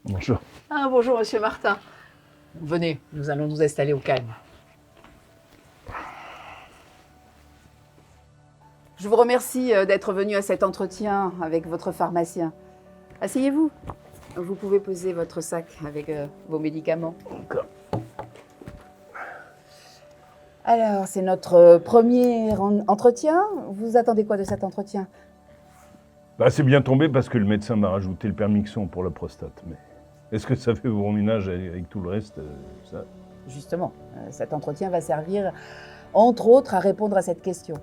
Bonjour. Ah, bonjour, monsieur Martin. Venez, nous allons nous installer au calme. Je vous remercie d'être venu à cet entretien avec votre pharmacien. Asseyez-vous. Vous pouvez poser votre sac avec vos médicaments. Encore. Alors, c'est notre premier entretien. Vous attendez quoi de cet entretien? Bah, c'est bien tombé parce que le médecin m'a rajouté le permixon pour la prostate. Mais est-ce que ça fait bon ménage avec tout le reste ça... Justement, cet entretien va servir, entre autres, à répondre à cette question.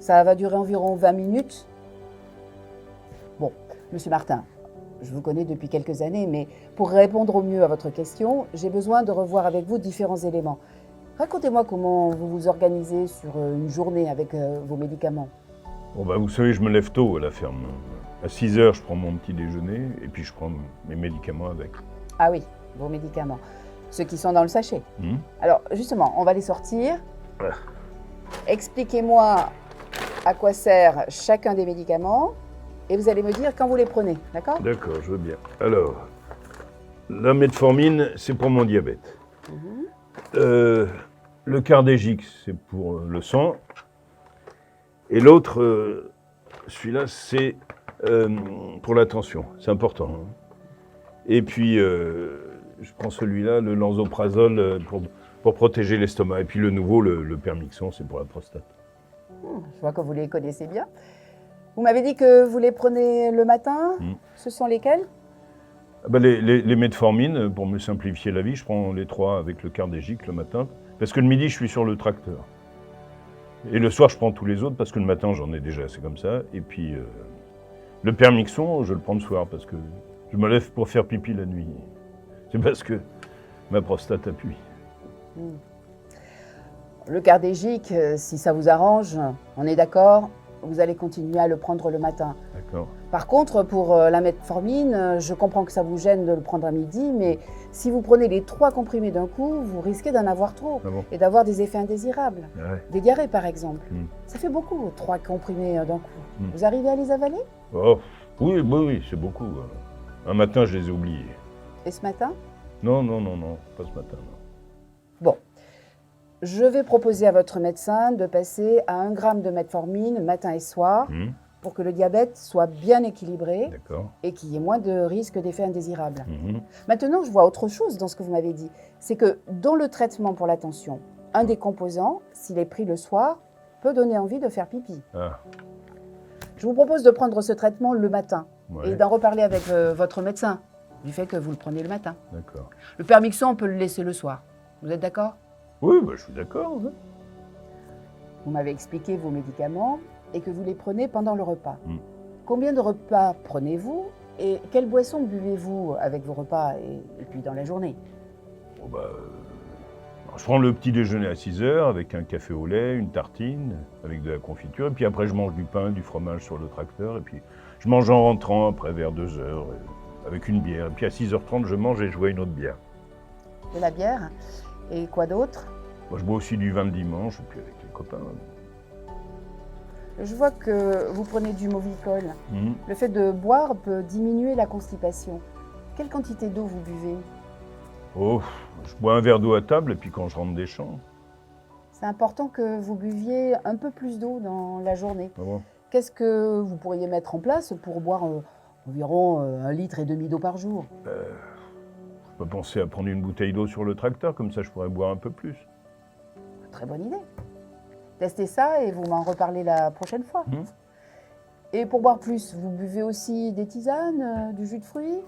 Ça va durer environ 20 minutes. Bon, monsieur Martin, je vous connais depuis quelques années, mais pour répondre au mieux à votre question, j'ai besoin de revoir avec vous différents éléments. Racontez-moi comment vous vous organisez sur une journée avec vos médicaments. Bon, bah, vous savez, je me lève tôt à la ferme. À 6 heures, je prends mon petit déjeuner et puis je prends mes médicaments avec. Ah oui, vos médicaments. Ceux qui sont dans le sachet. Alors, justement, on va les sortir. Expliquez-moi à quoi sert chacun des médicaments et vous allez me dire quand vous les prenez, d'accord? D'accord, je veux bien. Alors, la metformine, c'est pour mon diabète. Le Cardégique, c'est pour le sang. Et l'autre, celui-là, c'est pour la tension. C'est important. Hein. Et puis, je prends celui-là, le Lansoprazole, pour protéger l'estomac. Et puis le nouveau, le Permixon, c'est pour la prostate. Je vois que vous les connaissez bien. Vous m'avez dit que vous les prenez le matin. Ce sont lesquels? Ah bah, les metformines, pour me simplifier la vie, je prends les 3 avec le Cardégique le matin. Parce que le midi, je suis sur le tracteur. Et le soir, je prends tous les autres parce que le matin, j'en ai déjà, c'est comme ça. Et puis, le Permixon, je le prends le soir parce que je me lève pour faire pipi la nuit. C'est parce que ma prostate appuie. Le Cardégique, si ça vous arrange, on est d'accord, vous allez continuer à le prendre le matin. D'accord. Par contre, pour la metformine, je comprends que ça vous gêne de le prendre à midi, mais si vous prenez les 3 comprimés d'un coup, vous risquez d'en avoir trop et d'avoir des effets indésirables. Des diarrhées, par exemple. Ça fait beaucoup, 3 comprimés d'un coup. Vous arrivez à les avaler? Oh, oui, c'est beaucoup. Un matin, je les ai oubliés. Et ce matin? Non, pas ce matin. Non. Bon. Je vais proposer à votre médecin de passer à 1 gramme de metformine matin et soir pour que le diabète soit bien équilibré et qu'il y ait moins de risques d'effets indésirables. Maintenant, je vois autre chose dans ce que vous m'avez dit. C'est que dans le traitement pour la tension, un des composants, s'il est pris le soir, peut donner envie de faire pipi. Je vous propose de prendre ce traitement le matin et d'en reparler avec votre médecin du fait que vous le prenez le matin. D'accord. Le Permixon, on peut le laisser le soir. Vous êtes d'accord? Oui, bah, je suis d'accord. Ouais. Vous m'avez expliqué vos médicaments et que vous les prenez pendant le repas. Combien de repas prenez-vous et quelle boisson buvez-vous avec vos repas et puis dans la journée? Bon, bah, je prends le petit déjeuner à 6 heures avec un café au lait, une tartine avec de la confiture. Et puis après, je mange du pain, du fromage sur le tracteur. Et puis je mange en rentrant après vers 2 heures avec une bière. Et puis à 6h30, je mange et je bois une autre bière. De la bière? Et quoi d'autre? Moi, je bois aussi du vin le dimanche, et puis avec les copains. Je vois que vous prenez du Movicol. Le fait de boire peut diminuer la constipation. Quelle quantité d'eau vous buvez? Oh, je bois un verre d'eau à table, et puis quand je rentre des champs. C'est important que vous buviez un peu plus d'eau dans la journée. Ah bon? Qu'est-ce que vous pourriez mettre en place pour boire environ 1,5 litre d'eau par jour? Je peux penser à prendre une bouteille d'eau sur le tracteur, comme ça je pourrais boire un peu plus. Très bonne idée. Testez ça et vous m'en reparlez la prochaine fois. Et pour boire plus, vous buvez aussi des tisanes, du jus de fruits?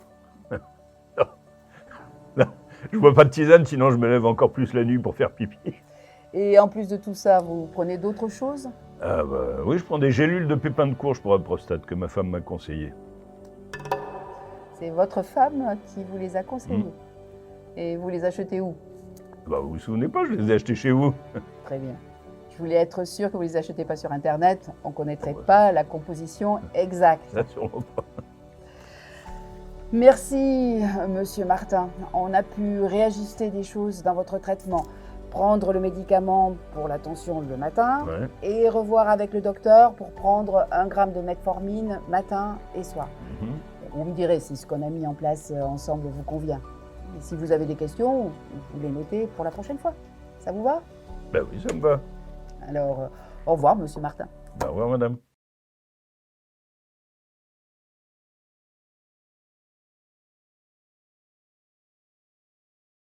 Non, je bois pas de tisane, sinon je me lève encore plus la nuit pour faire pipi. Et en plus de tout ça, vous prenez d'autres choses? Ah bah oui, je prends des gélules de pépins de courge pour la prostate que ma femme m'a conseillé. C'est votre femme qui vous les a conseillés. Et vous les achetez où? Bah vous vous souvenez pas, je les ai achetés chez vous. Très bien. Je voulais être sûre que vous les achetez pas sur Internet. On ne connaîtrait pas la composition exacte. Ça, sûrement pas. Merci, monsieur Martin. On a pu réajuster des choses dans votre traitement. Prendre le médicament pour la tension le matin et revoir avec le docteur pour prendre 1 gramme de metformine matin et soir. Vous me direz si ce qu'on a mis en place ensemble vous convient. Et si vous avez des questions, vous les notez pour la prochaine fois. Ça vous va? Ben oui, ça me va. Alors, au revoir, monsieur Martin. Ben, au revoir, madame.